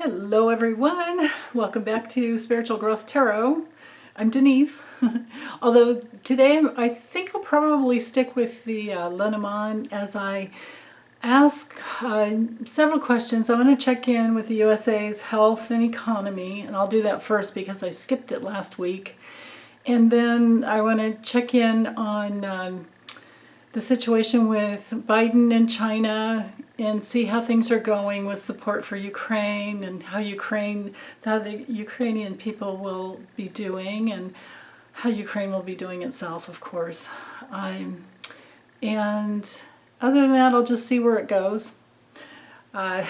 Hello everyone, welcome back to Spiritual Growth Tarot. I'm Denise, although today I think I'll probably stick with the Lenormand as I ask several questions. I want to check in with the USA's health and economy, and I'll do that first because I skipped it last week. And then I want to check in on the situation with Biden and China and see how things are going with support for Ukraine and how the Ukrainian people will be doing and how Ukraine will be doing itself, of course. And other than that, I'll just see where it goes. I'm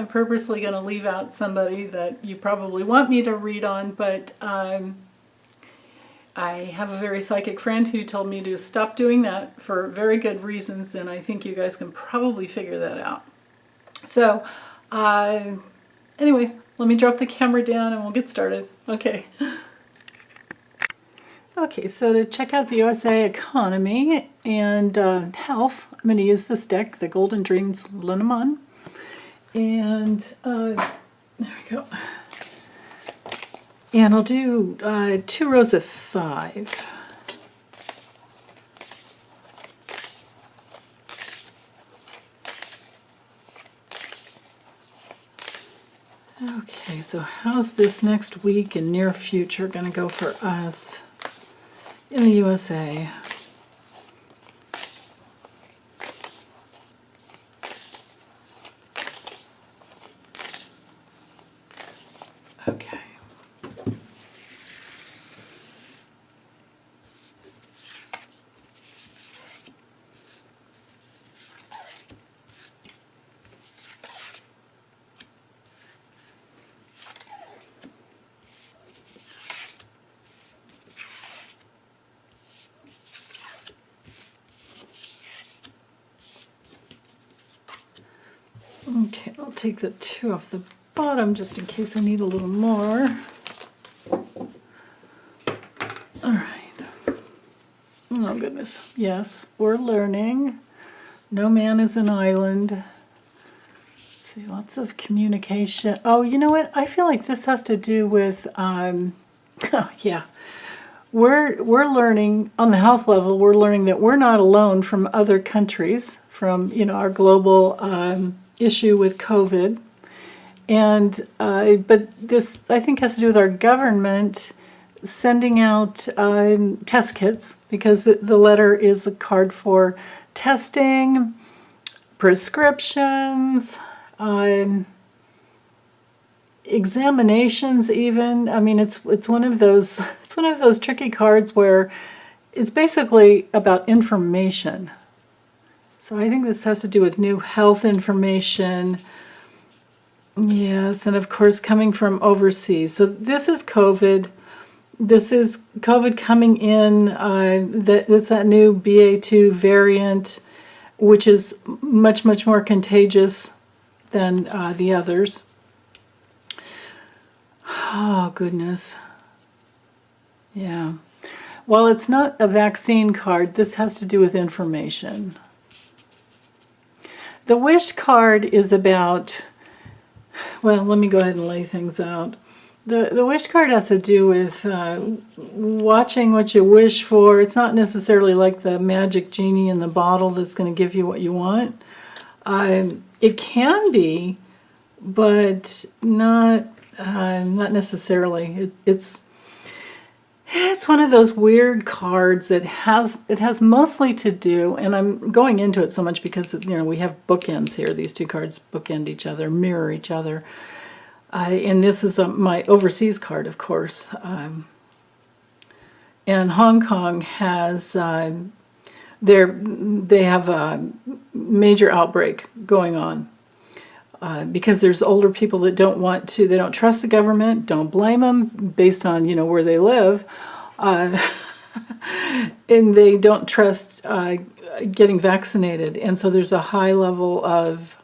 purposely going to leave out somebody that you probably want me to read on, but I have a very psychic friend who told me to stop doing that for very good reasons, and I think you guys can probably figure that out. So, anyway, let me drop the camera down and we'll get started. Okay. Okay, so to check out the USA economy and health, I'm going to use this deck, the Golden Dreams Lenormand. And there we go. And I'll do 2 rows of 5. Okay, so how's this next week and near future going to go for us in the USA? Okay. Okay, I'll take the 2 off the bottom just in case I need a little more. All right. Oh, goodness. Yes, we're learning. No man is an island. Let's see, lots of communication. Oh, you know what? I feel like this has to do with, oh, yeah. We're learning, on the health level, we're learning that we're not alone from other countries, from, our global issue with COVID. And but this, I think, has to do with our government sending out test kits, because the letter is a card for testing, prescriptions, examinations even. I mean, it's one of those tricky cards where it's basically about information. So I think this has to do with new health information. Yes, and of course coming from overseas. So this is COVID. This is COVID coming in. That new BA2 variant, which is much, much more contagious than the others. Oh, goodness. Yeah. While it's not a vaccine card, this has to do with information. The wish card is about, well, let me go ahead and lay things out. The wish card has to do with watching what you wish for. It's not necessarily like the magic genie in the bottle that's going to give you what you want. It can be, but not necessarily. It's one of those weird cards that has mostly to do, and I'm going into it so much because we have bookends here. These 2 cards bookend each other, mirror each other, and this is my overseas card, of course. And Hong Kong has they have a major outbreak going on. Because there's older people that they don't trust the government, don't blame them based on, where they live, and they don't trust getting vaccinated. And so there's a high level of,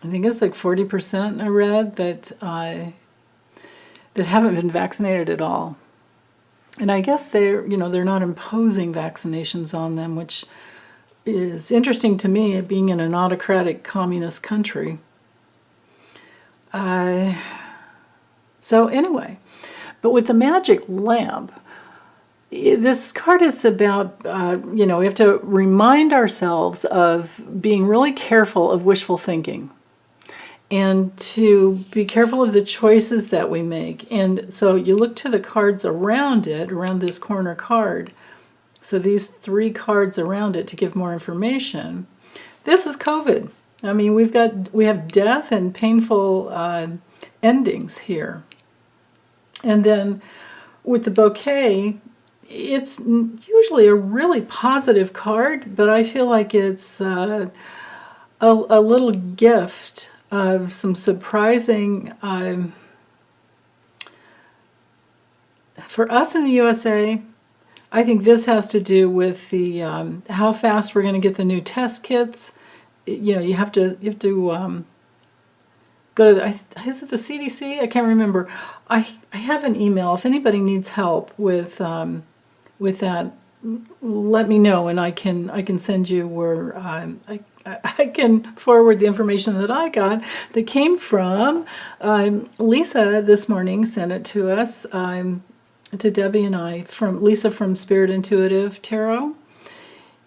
I think it's like 40% I read, that haven't been vaccinated at all. And I guess they're not imposing vaccinations on them, which is interesting to me, being in an autocratic communist country. So anyway, but with the magic lamp, this card is about, we have to remind ourselves of being really careful of wishful thinking and to be careful of the choices that we make. And so you look to the cards around it, around this corner card. So these 3 cards around it to give more information. This is COVID. I mean, we have death and painful endings here. And then with the bouquet, it's usually a really positive card, but I feel like it's a little gift of some surprising, for us in the USA, I think this has to do with the how fast we're going to get the new test kits. You have to go to is it the CDC? I can't remember. I have an email. If anybody needs help with that, let me know, and I can send you where I can forward the information that I got that came from Lisa this morning. Sent it to us to Debbie and I from Lisa from Spirit Intuitive Tarot.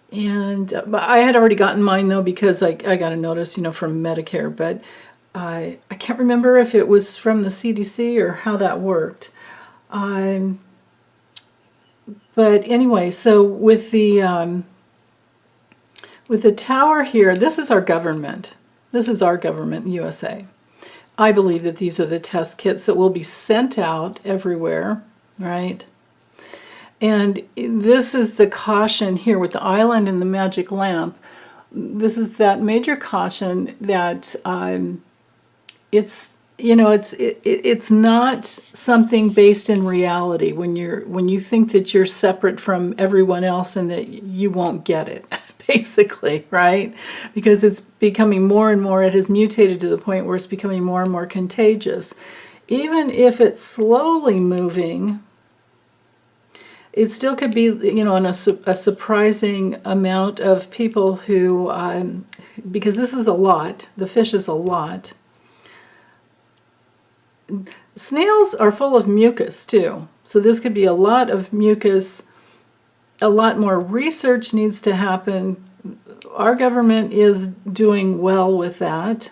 And I had already gotten mine though because I got a notice, from Medicare, but I can't remember if it was from the CDC or how that worked. But anyway, so with the tower here, this is our government. This is our government in USA. I believe that these are the test kits that will be sent out everywhere, right? And this is the caution here with the island and the magic lamp. This is that major caution that it's not something based in reality when you think that you're separate from everyone else and that you won't get it, basically, right? Because it's becoming more and more, it has mutated to the point where it's becoming more and more contagious. Even if it's slowly moving, it still could be, on a surprising amount of people who, because this is a lot, the fish is a lot. Snails are full of mucus too, so this could be a lot of mucus. A lot more research needs to happen. Our government is doing well with that,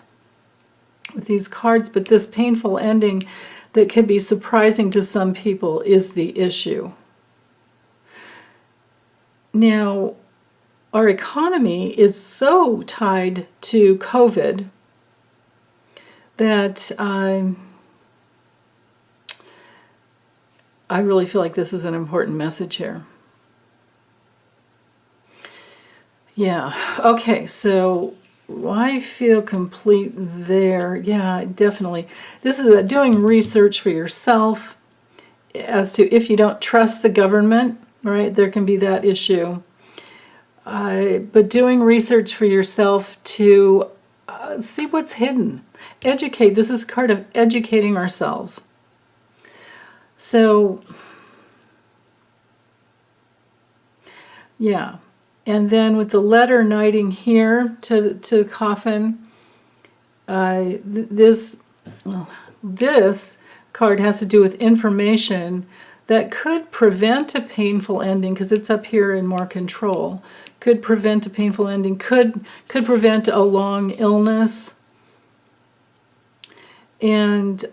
with these cards, but this painful ending that could be surprising to some people is the issue. Now, our economy is so tied to COVID that I really feel like this is an important message here. Yeah, okay, so I feel complete there. Yeah, definitely. This is about doing research for yourself as to if you don't trust the government, right? There can be that issue. But doing research for yourself to see what's hidden. Educate. This is a card of educating ourselves. So, yeah. And then with the letter knighting here to the coffin, this card has to do with information that could prevent a painful ending, because it's up here in more control. Could prevent a painful ending, could prevent a long illness. And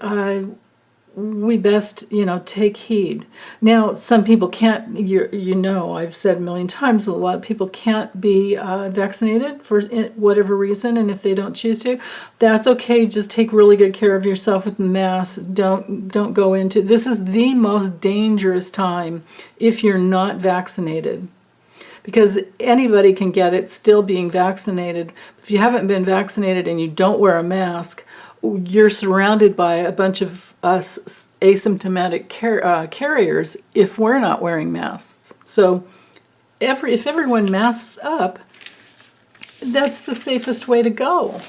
we best, take heed. Now, some people can't, I've said a million times, a lot of people can't be vaccinated for whatever reason, and if they don't choose to, that's okay. Just take really good care of yourself with the mask. Don't go into, this is the most dangerous time if you're not vaccinated, because anybody can get it still being vaccinated. If you haven't been vaccinated and you don't wear a mask, you're surrounded by a bunch of us asymptomatic carriers if we're not wearing masks. So if everyone masks up, that's the safest way to go.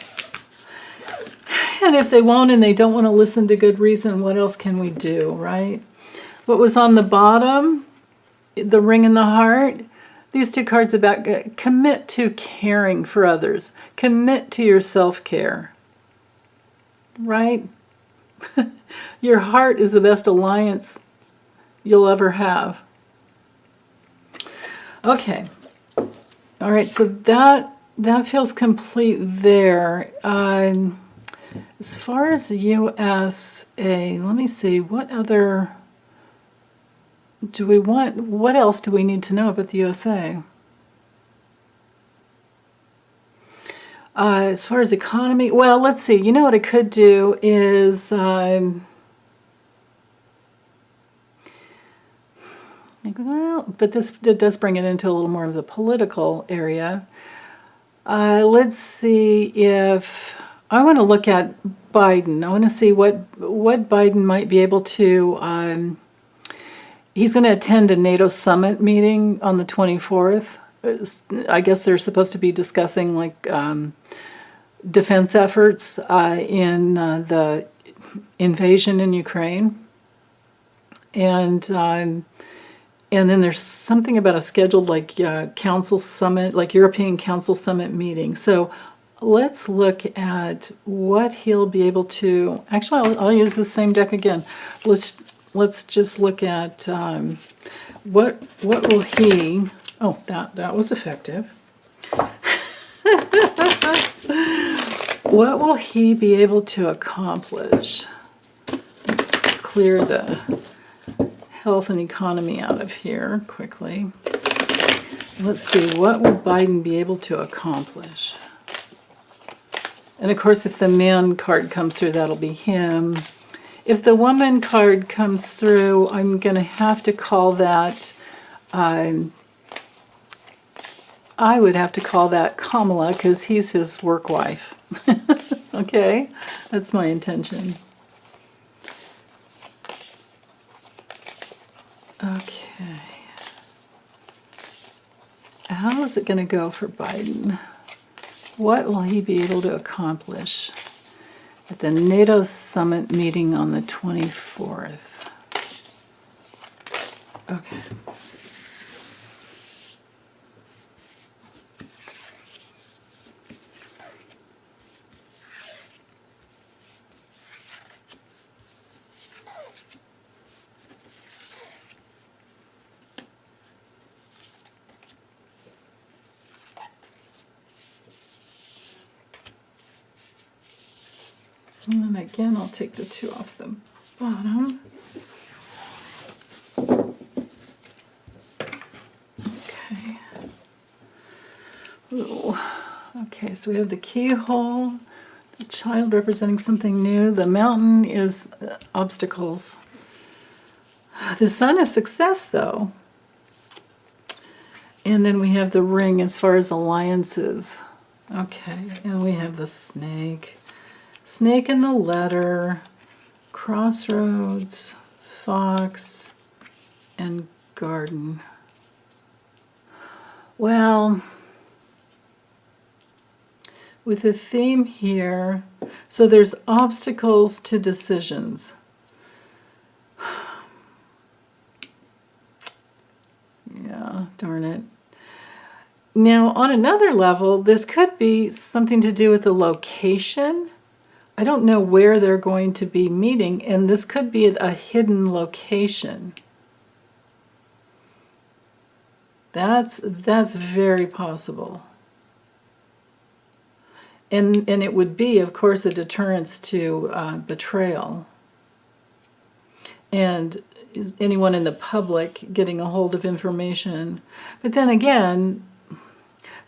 And if they won't and they don't want to listen to good reason, what else can we do, right? What was on the bottom, the ring and the heart, these two cards about commit to caring for others. Commit to your self-care. Right? Your heart is the best alliance you'll ever have. Okay. All right, so that feels complete there. As far as the USA, let me see, what other do we want? What else do we need to know about the USA? As far as economy, well, let's see. You know what I could do is, well, but it does bring it into a little more of the political area. Let's see if I want to look at Biden. I want to see what Biden might be able to. He's going to attend a NATO summit meeting on the 24th. I guess they're supposed to be discussing like defense efforts in the invasion in Ukraine, and then there's something about a scheduled like council summit, like European Council summit meeting. So let's look at what he'll be able to. Actually, I'll use the same deck again. Let's just look at what will he. Oh, that was effective. What will he be able to accomplish? Let's clear the health and economy out of here quickly. Let's see, what will Biden be able to accomplish? And of course, if the man card comes through, that'll be him. If the woman card comes through, I'm going to have to call that, I would have to call that Kamala, because he's his work wife. Okay, that's my intention. Okay. How is it going to go for Biden? What will he be able to accomplish at the NATO summit meeting on the 24th? Okay. And then again, I'll take the 2 off the bottom. Okay. Ooh. Okay, so we have the keyhole, the child representing something new. The mountain is obstacles. The sun is success, though. And then we have the ring as far as alliances. Okay, and we have the snake. Snake in the letter, crossroads, fox, and garden. Well, with the theme here, so there's obstacles to decisions. Yeah, darn it. Now, on another level, this could be something to do with the location. I don't know where they're going to be meeting, and this could be a hidden location. That's very possible. And it would be, of course, a deterrence to betrayal. And is anyone in the public getting a hold of information. But then again,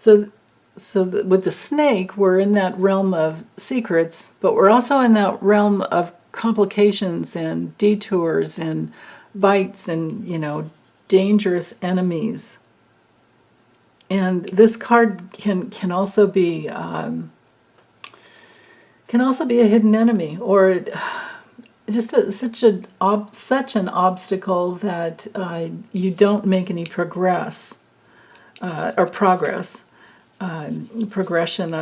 with the snake, we're in that realm of secrets, but we're also in that realm of complications and detours and bites and, dangerous enemies. And this card can also be a hidden enemy, or just such an obstacle that you don't make any progress. Progression.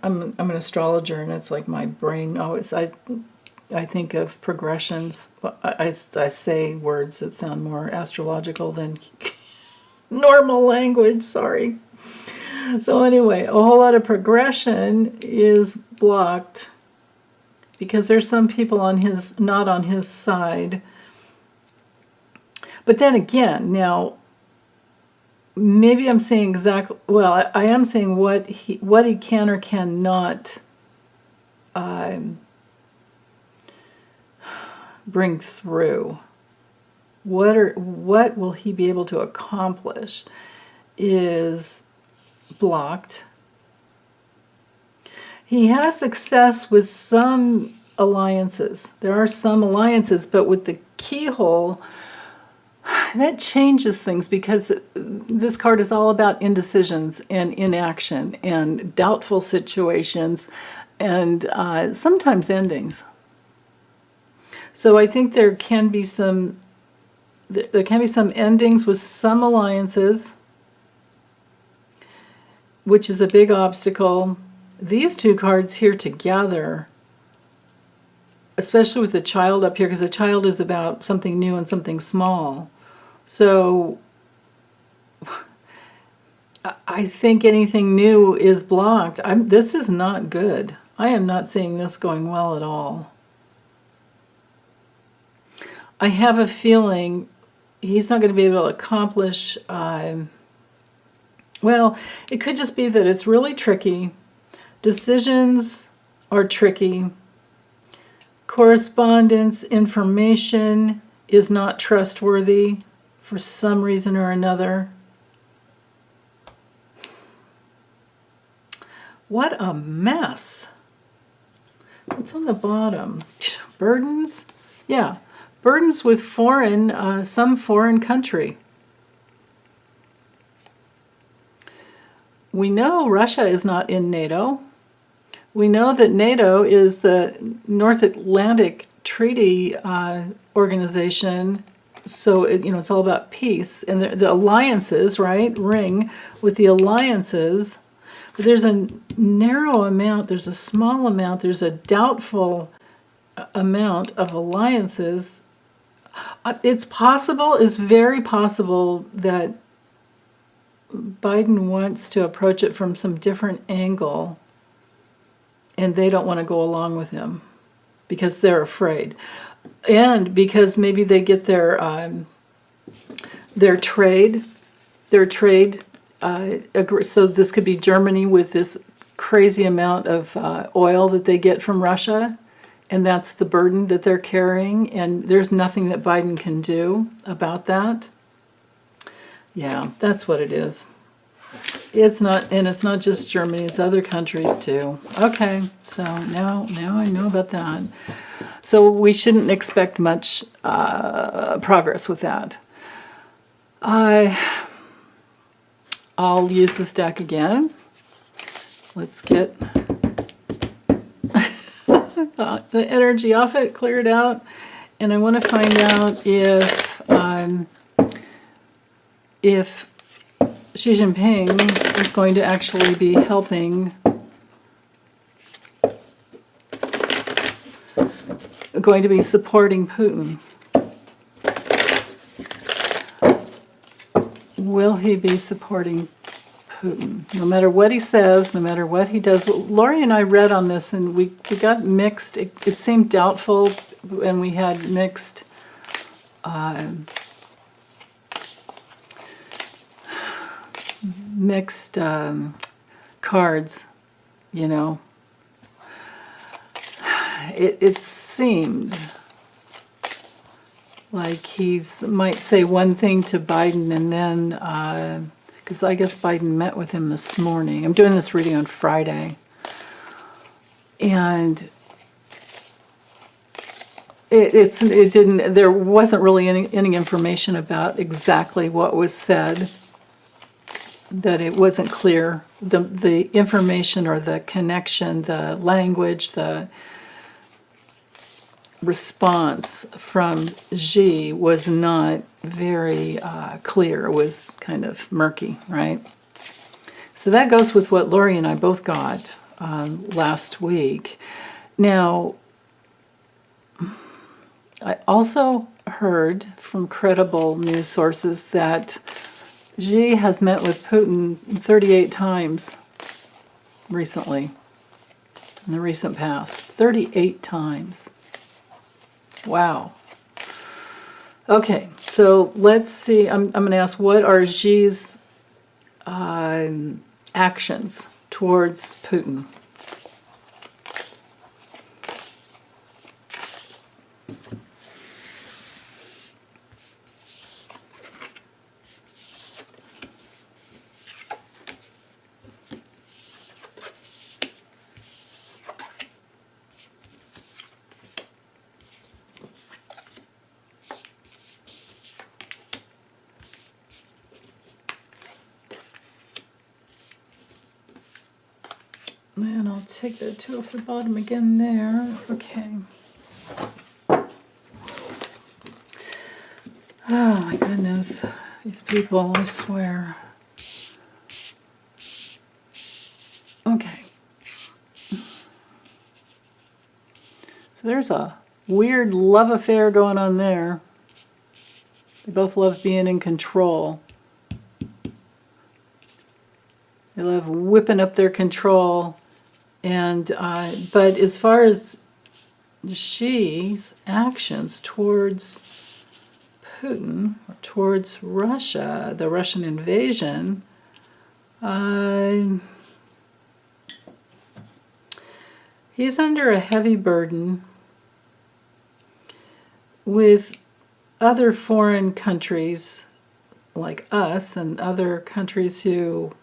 I'm an astrologer, and it's like my brain always. I think of progressions. I say words that sound more astrological than normal language. Sorry. So anyway, a whole lot of progression is blocked because there's some people not on his side. But then again, now, maybe I'm saying I am saying what he can or cannot bring through. What will he be able to accomplish is blocked. He has success with some alliances. There are some alliances, but with the keyhole, that changes things, because this card is all about indecisions and inaction and doubtful situations and sometimes endings. So I think there can be some endings with some alliances, which is a big obstacle. These two cards here together, especially with the child up here, because the child is about something new and something small. So I think anything new is blocked. This is not good. I am not seeing this going well at all. I have a feeling he's not going to be able to accomplish, well, it could just be that it's really tricky. Decisions are tricky. Correspondence, information is not trustworthy for some reason or another. What a mess. What's on the bottom? Burdens? Yeah, burdens with some foreign country. We know Russia is not in NATO. We know that NATO is the North Atlantic Treaty Organization, so it's all about peace. And the alliances, right, ring with the alliances. But there's a narrow amount, there's a small amount, there's a doubtful amount of alliances. It's very possible that Biden wants to approach it from some different angle, and they don't want to go along with him because they're afraid, and because maybe they get their trade. So this could be Germany with this crazy amount of oil that they get from Russia, and that's the burden that they're carrying, and there's nothing that Biden can do about that. Yeah, that's what it is. It's not just Germany, it's other countries too. Okay, so now I know about that. So we shouldn't expect much progress with that. I'll use this deck again. Let's get the energy off it, clear it out, and I want to find out if Xi Jinping is going to actually be going to be supporting Putin. Will he be supporting Putin? No matter what he says, no matter what he does. Lori and I read on this, and we got mixed. It seemed doubtful, and we had mixed cards, It seemed like he might say one thing to Biden, and then, because I guess Biden met with him this morning. I'm doing this reading on Friday. And there wasn't really any information about exactly what was said, that it wasn't clear. The information or the connection, the language, the response from Xi was not very clear. It was kind of murky, right? So that goes with what Lori and I both got last week. Now, I also heard from credible news sources that Xi has met with Putin 38 times recently. in the recent past. 38 times. Wow. Okay, so let's see. I'm going to ask, what are Xi's actions towards Putin? And I'll take the two off the bottom again there. Okay. Oh my goodness. These people, I swear. Okay. So there's a weird love affair going on there. They both love being in control. They love whipping up their control. And but as far as Xi's actions towards Putin, or towards Russia, the Russian invasion, he's under a heavy burden with other foreign countries like us and other countries who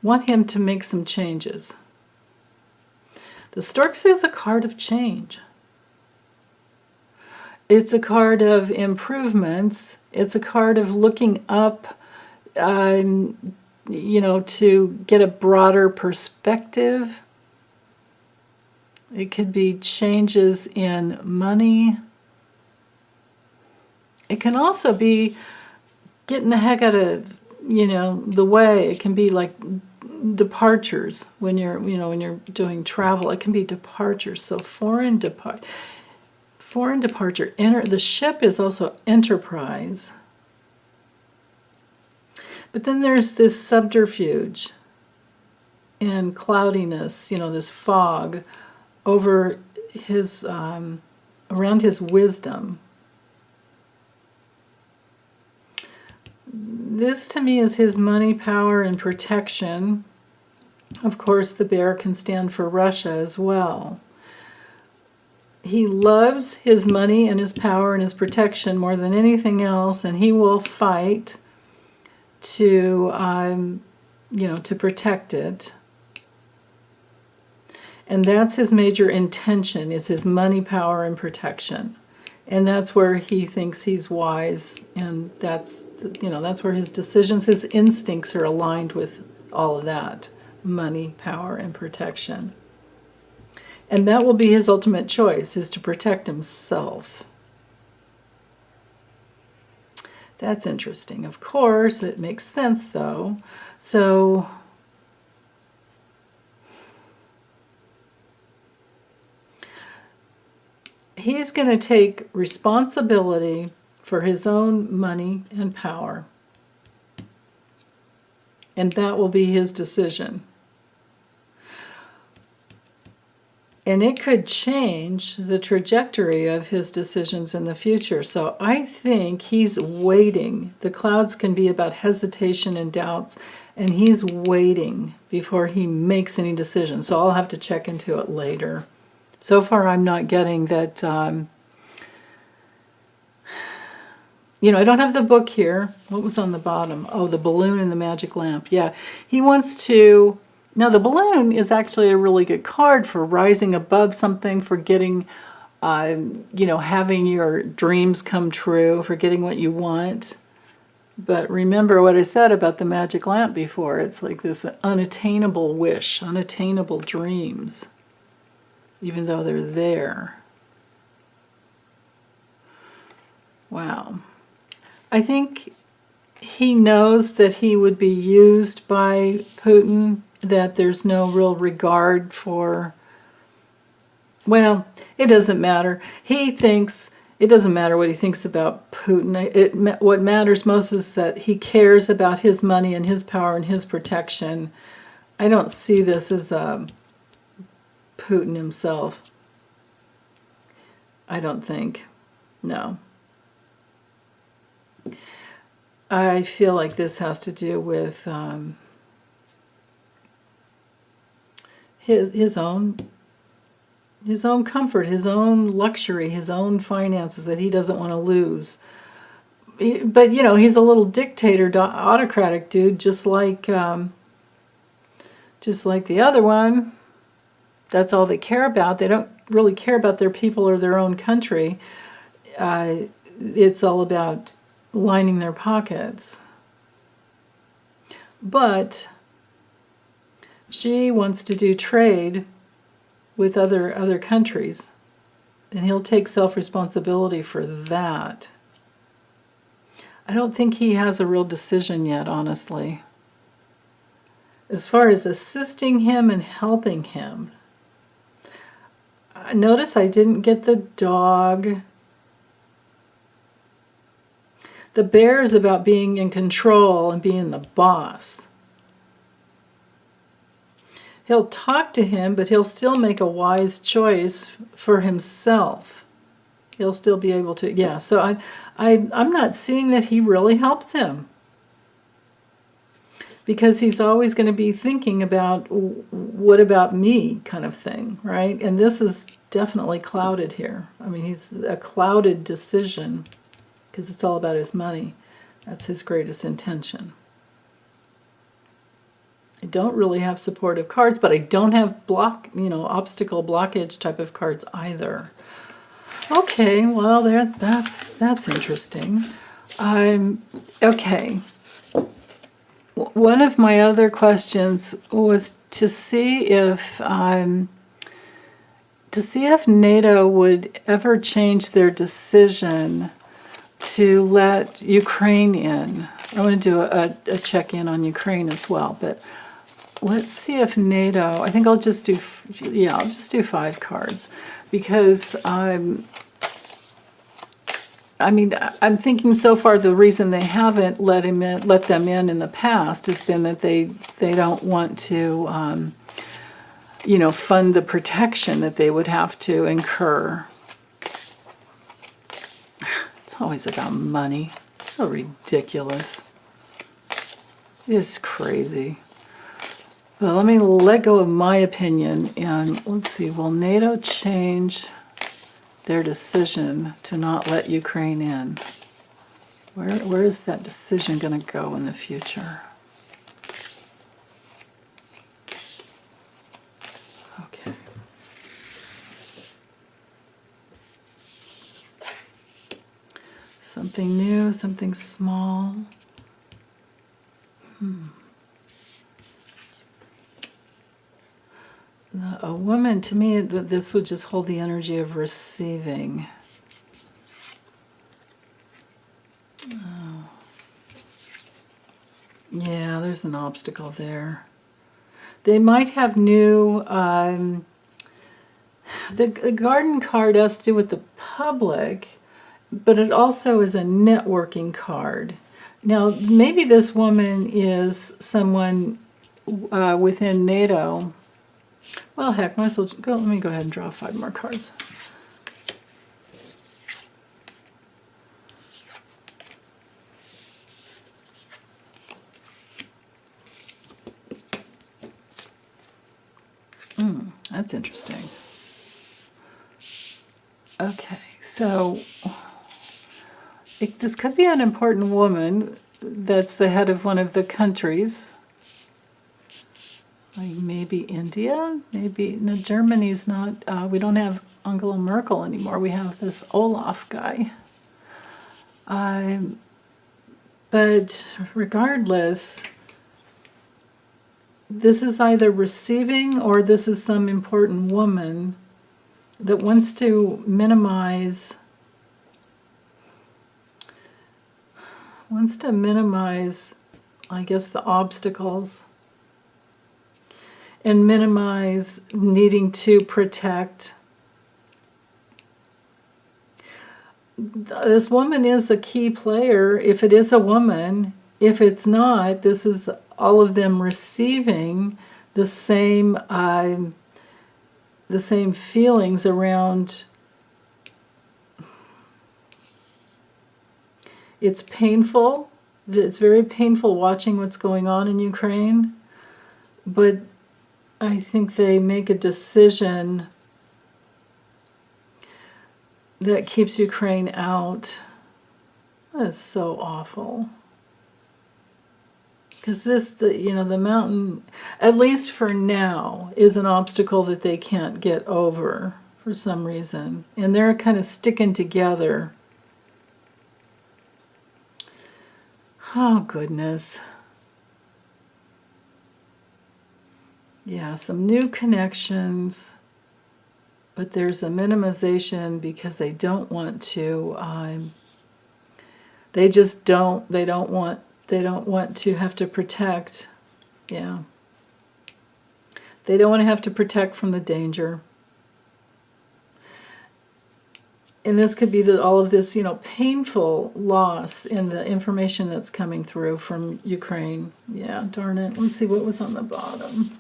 want him to make some changes. The Storks is a card of change. It's a card of improvements. It's a card of looking up, to get a broader perspective. It could be changes in money. It can also be getting the heck out of, the way. It can be like departures when you're doing travel. It can be departures. So foreign departure. The ship is also enterprise. But then there's this subterfuge and cloudiness, this fog over his, around his wisdom. This to me is his money, power, and protection. Of course, the bear can stand for Russia as well. He loves his money and his power and his protection more than anything else, and he will fight to protect it. And that's his major intention, is his money, power, and protection. And that's where he thinks he's wise, and that's where his decisions, his instincts are aligned with all of that. Money, power, and protection. And that will be his ultimate choice, is to protect himself. That's interesting. Of course, it makes sense, though. So he's going to take responsibility for his own money and power. And that will be his decision. And it could change the trajectory of his decisions in the future. So I think he's waiting. The clouds can be about hesitation and doubts, and he's waiting before he makes any decisions. So I'll have to check into it later. So far, I'm not getting that, I don't have the book here. What was on the bottom? Oh, the balloon and the magic lamp. Yeah, he wants to... Now, the balloon is actually a really good card for rising above something, for getting, having your dreams come true, for getting what you want. But remember what I said about the magic lamp before. It's like this unattainable wish, unattainable dreams, even though they're there. Wow. I think he knows that he would be used by Putin, that there's no real regard for, well, it doesn't matter. He thinks, it doesn't matter what he thinks about Putin. What matters most is that he cares about his money and his power and his protection. I don't see this as Putin himself. I don't think. No. I feel like this has to do with his own comfort, his own luxury, his own finances that he doesn't want to lose. But you know, he's a little dictator, autocratic dude, just like the other one. That's all they care about. They don't really care about their people or their own country. It's all about lining their pockets. But Xi wants to do trade with other countries, and he'll take self-responsibility for that. I don't think he has a real decision yet, honestly. As far as assisting him and helping him, notice I didn't get the dog. The bear is about being in control and being the boss. He'll talk to him, but he'll still make a wise choice for himself. He'll still be able to, yeah. So I'm not seeing that he really helps him, because he's always going to be thinking about what about me kind of thing, right? And this is definitely clouded here. I mean, he's a clouded decision because it's all about his money. That's his greatest intention. I don't really have supportive cards, but I don't have obstacle blockage type of cards either. Okay, well, that's interesting. Okay. One of my other questions was to see if NATO would ever change their decision to let Ukraine in. I want to do a check-in on Ukraine as well, but let's see if NATO, I think I'll just do 5 cards, because I'm thinking so far the reason they haven't let them in the past has been that they don't want to fund the protection that they would have to incur. It's always about money. So ridiculous. It's crazy. Well, let me let go of my opinion and let's see, will NATO change their decision to not let Ukraine in? Where is that decision going to go in the future? Okay. Something new, something small. A woman, to me, this would just hold the energy of receiving. Oh. Yeah, there's an obstacle there. They might have new... the garden card has to do with the public, but it also is a networking card. Now, maybe this woman is someone within NATO. Well, heck, might as well go. Let me go ahead and draw 5 more cards. That's interesting. Okay, so this could be an important woman that's the head of one of the countries. Like maybe India, maybe, no, Germany's not, we don't have Angela Merkel anymore. We have this Olaf guy. But regardless, this is either receiving or this is some important woman that wants to minimize, I guess, the obstacles and minimize needing to protect. This woman is a key player, if it is a woman. If it's not, this is all of them receiving the same feelings around. It's painful. It's very painful watching what's going on in Ukraine, but I think they make a decision that keeps Ukraine out. That's so awful. Because the mountain, at least for now, is an obstacle that they can't get over for some reason. And they're kind of sticking together. Oh, goodness. Yeah, some new connections, but there's a minimization because they don't want to, they don't want to have to protect. Yeah. They don't want to have to protect from the danger. And this could be all of this, painful loss in the information that's coming through from Ukraine. Yeah, darn it. Let's see what was on the bottom.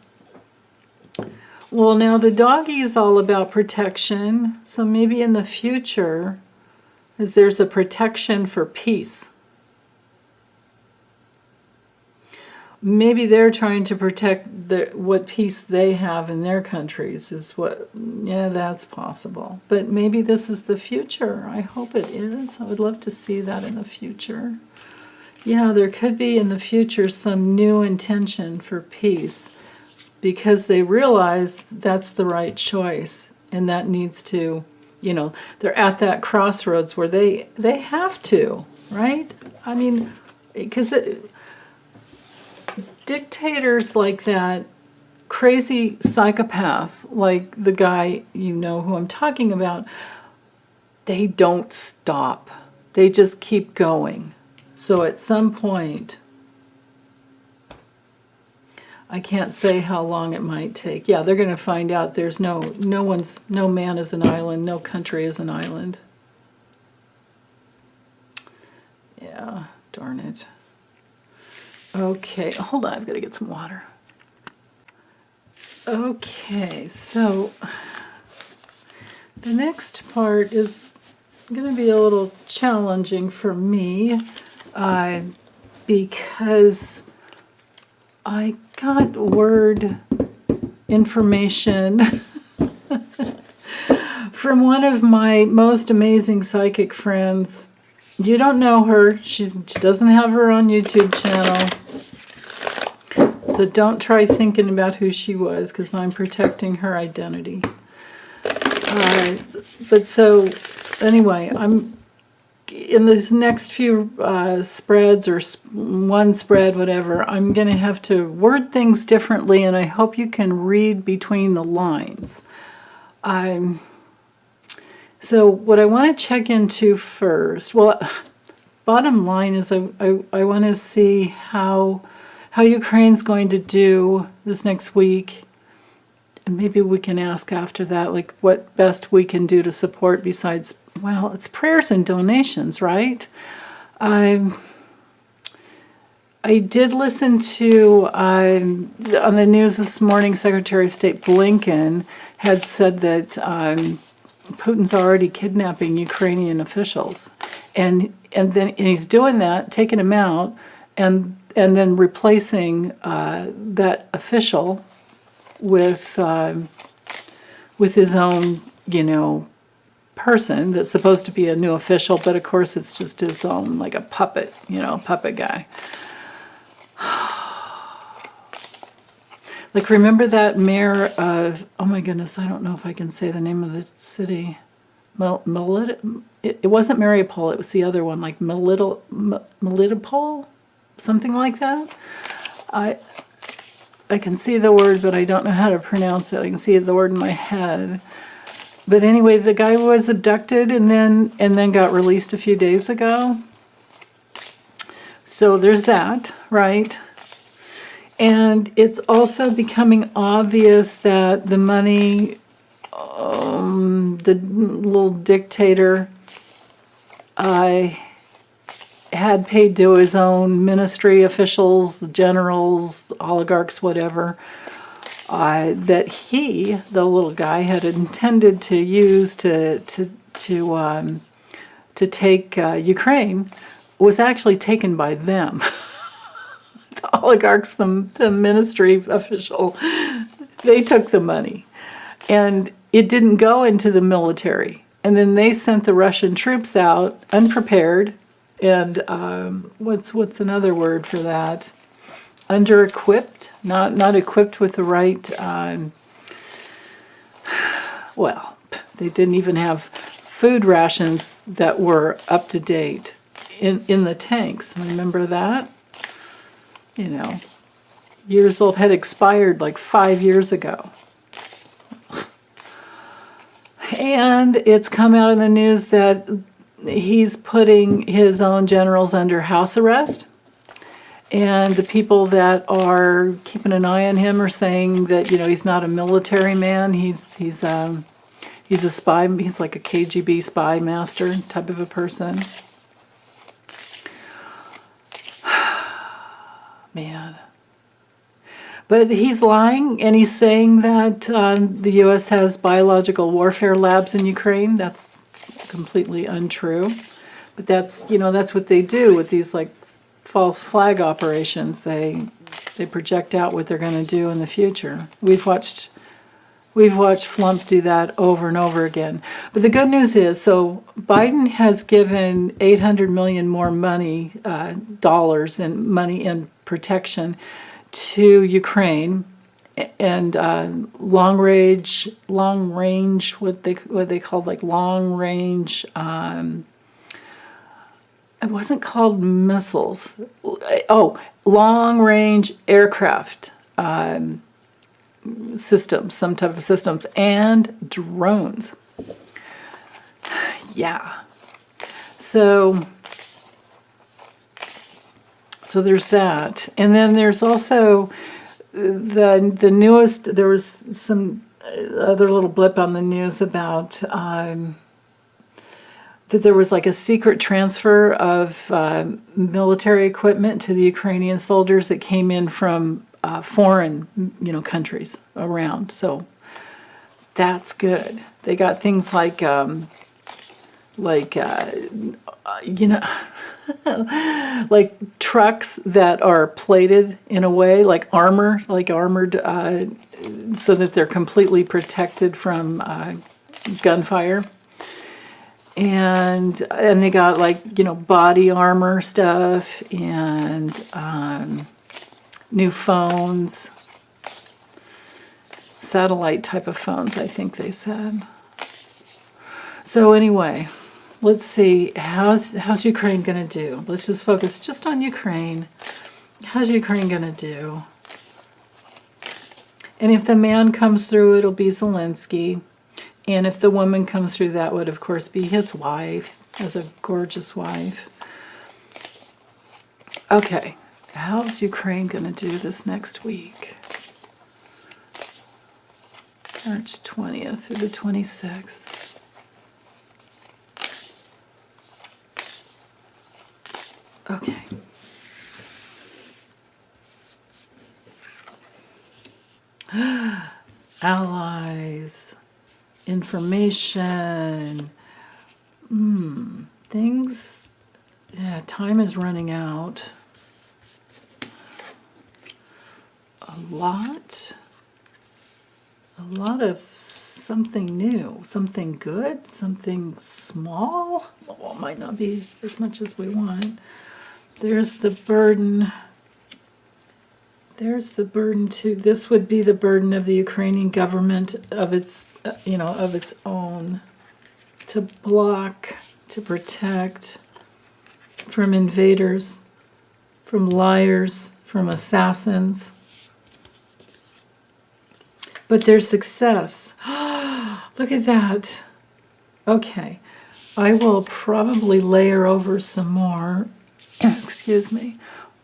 Well, now the doggy is all about protection. So maybe in the future, as there's a protection for peace. Maybe they're trying to protect what peace they have in their countries is what, yeah, that's possible. But maybe this is the future. I hope it is. I would love to see that in the future. Yeah, there could be in the future some new intention for peace because they realize that's the right choice and that needs to, they're at that crossroads where they have to, right? I mean, because dictators like that, crazy psychopaths like the guy who I'm talking about, they don't stop. They just keep going. So at some point, I can't say how long it might take. Yeah, they're going to find out there's no man is an island, no country is an island. Yeah, darn it. Okay, hold on, I've got to get some water. Okay, so the next part is going to be a little challenging for me because I got word information from one of my most amazing psychic friends. You don't know her. She doesn't have her own YouTube channel. So don't try thinking about who she was because I'm protecting her identity. But so anyway, I'm in these next few spreads or one spread, whatever, I'm going to have to word things differently, and I hope you can read between the lines. So what I want to check into first, well, bottom line is I want to see how Ukraine's going to do this next week. And maybe we can ask after that, like, what best we can do to support besides, well, it's prayers and donations, right? I did listen to, on the news this morning, Secretary of State Blinken had said that Putin's already kidnapping Ukrainian officials. And he's doing that, taking them out, and then replacing that official with his own, person that's supposed to be a new official, but of course it's just his own, like a puppet, puppet guy. Like, remember that mayor of, oh my goodness, I don't know if I can say the name of the city. It wasn't Mariupol, it was the other one, like Melitopol? Something like that. I can see the word, but I don't know how to pronounce it. I can see the word in my head. But anyway, the guy was abducted and then got released a few days ago. So there's that, right? And it's also becoming obvious that the money, the little dictator, had paid to his own ministry officials, generals, oligarchs, whatever, that he, the little guy, had intended to use to take Ukraine was actually taken by them. The oligarchs, the ministry official, they took the money. And it didn't go into the military. And then they sent the Russian troops out unprepared and what's another word for that? Under-equipped, not equipped with the right, well, they didn't even have food rations that were up to date in the tanks. Remember that? You know, years old, had expired like 5 years ago. And it's come out in the news that he's putting his own generals under house arrest. And the people that are keeping an eye on him are saying that, you know, he's not a military man. He's a spy. He's like a KGB spy master type of a person. Man. But he's lying, and he's saying that the U.S. has biological warfare labs in Ukraine. That's completely untrue. But that's, you know, that's what they do with these, like, false flag operations. They project out what they're going to do in the future. We've watched Flump do that over and over again. But the good news is, so Biden has given $800 million more money, dollars and money in protection to Ukraine, and long range, what they called like long range. It wasn't called missiles. Oh, long range aircraft systems, some type of systems, and drones. Yeah. So there's that. And then there's also the newest, there was some other little blip on the news about that there was like a secret transfer of military equipment to the Ukrainian soldiers that came in from foreign, you know, countries around. So that's good. They got things like you know, like trucks that are plated in a way, like armored, so that they're completely protected from gunfire. And they got, like, you know, body armor stuff and new phones, satellite type of phones, I think they said. So anyway, let's see, how's Ukraine going to do? Let's just focus just on Ukraine. How's Ukraine going to do? And if the man comes through, it'll be Zelensky. And if the woman comes through, that would, of course, be his wife. He has a gorgeous wife. Okay, how's Ukraine going to do this next week? March 20th through the 26th. Okay. Allies. Information. Things. Yeah, time is running out. A lot of something new, something good, something small. Well, it might not be as much as we want. There's the burden. There's the burden too. This would be the burden of the Ukrainian government of its, of its own, to block, to protect from invaders, from liars, from assassins. But their success. Look at that. Okay. I will probably layer over some more. Excuse me.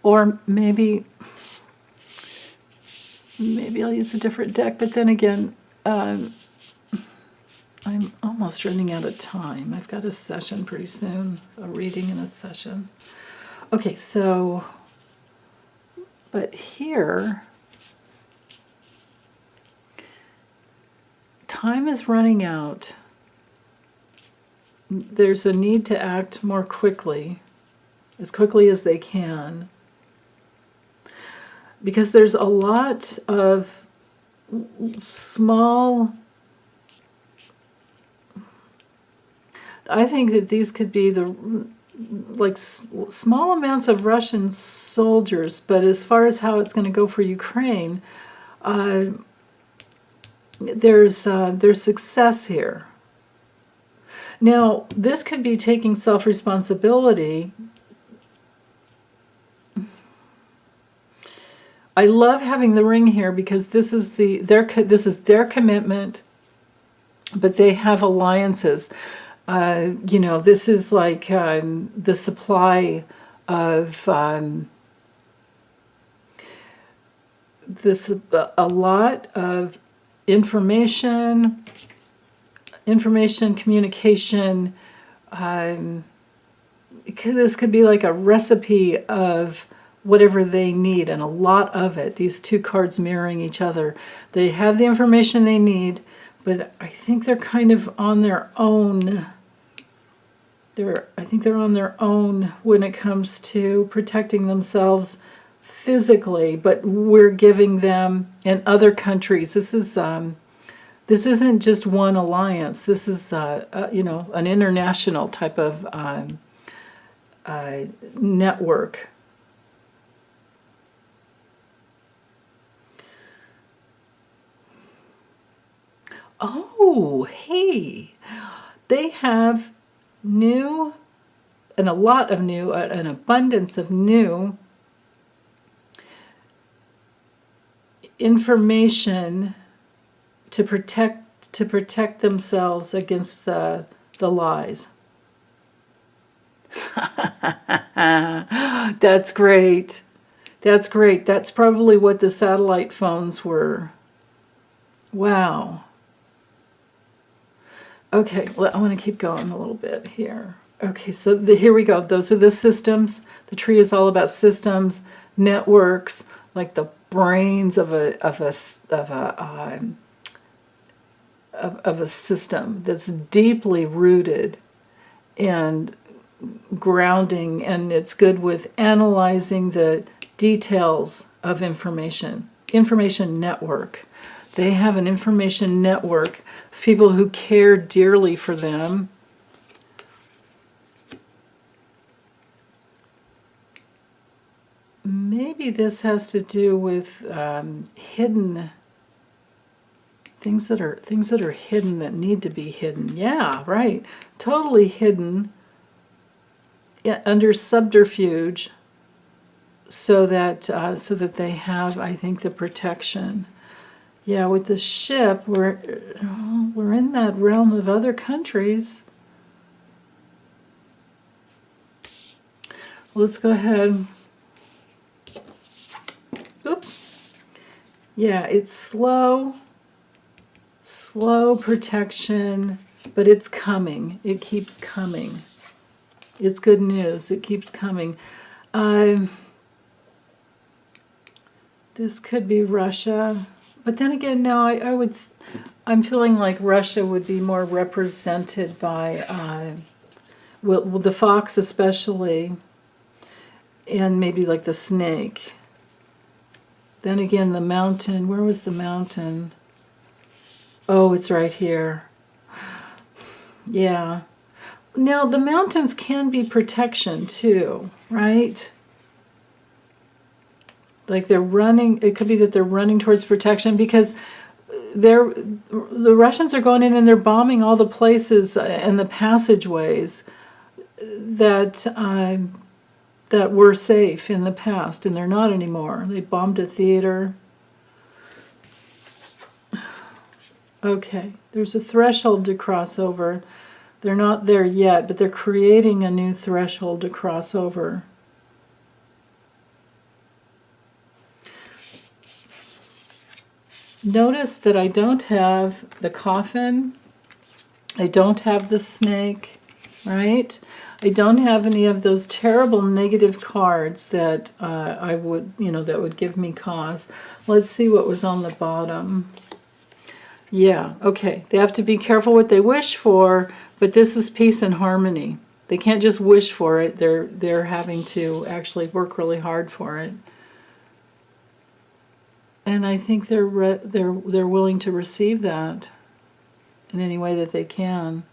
Or maybe I'll use a different deck. But then again, I'm almost running out of time. I've got a session pretty soon. A reading and a session. Okay, so, but here, time is running out. There's a need to act more quickly as they can. Because there's a lot of small... I think that these could be small amounts of Russian soldiers, but as far as how it's going to go for Ukraine, there's success here. Now, this could be taking self-responsibility. I love having the ring here because this is their commitment, but they have alliances. This is like the supply of a lot of information, communication. This could be like a recipe of whatever they need, and a lot of it. These two cards mirroring each other. They have the information they need, but I think they're kind of on their own. I think they're on their own when it comes to protecting themselves physically, but we're giving them, and other countries, this isn't just one alliance. This is an international type of network. Oh, hey, they have new, and a lot of new, an abundance of new information to protect themselves against the lies. That's great. That's great. That's probably what the satellite phones were. Wow. Okay, I want to keep going a little bit here. Okay, so here we go. Those are the systems. The tree is all about systems, networks, like the brains of a system that's deeply rooted and grounding, and it's good with analyzing the details of information network. They have an information network of people who care dearly for them. Maybe this has to do with hidden things that are hidden, that need to be hidden. Yeah, right. Totally hidden under subterfuge, so that they have, I think, the protection. Yeah, with the ship, we're in that realm of other countries. Let's go ahead. Oops. Yeah, it's slow protection, but it's coming. It keeps coming. It's good news. It keeps coming. This could be Russia. But then again, now I'm feeling like Russia would be more represented by, the fox especially, and maybe like the snake. Then again, the mountain. Where was the mountain? Oh, it's right here. Yeah. Now, the mountains can be protection too, right? Like they're running, it could be that they're running towards protection because the Russians are going in and they're bombing all the places and the passageways that were safe in the past, and they're not anymore. They bombed a theater. Okay, there's a threshold to cross over. They're not there yet, but they're creating a new threshold to cross over. Notice that I don't have the coffin. I don't have the snake, right? I don't have any of those terrible negative cards that I would, that would give me cause. Let's see what was on the bottom. Yeah, okay. They have to be careful what they wish for, but this is peace and harmony. They can't just wish for it. They're having to actually work really hard for it. And I think they're willing to receive that in any way that they can.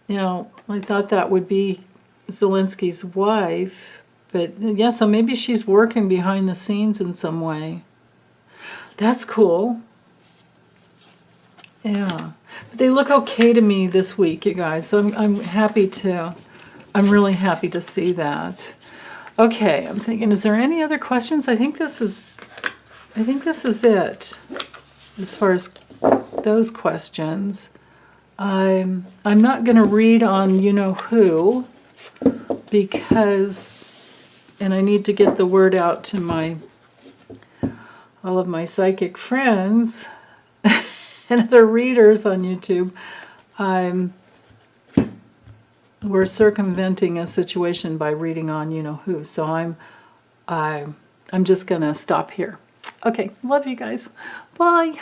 Now, I thought that would be Zelensky's wife, but yeah, so maybe she's working behind the scenes in some way. That's cool. Yeah. But they look okay to me this week, you guys. So I'm really happy to see that. Okay, I'm thinking, is there any other questions? I think this is it as far as those questions. I'm not going to read on you know who because, and I need to get the word out to all of my psychic friends and other readers on YouTube. We're circumventing a situation by reading on you know who. So I'm just gonna stop here. Okay, love you guys. Bye.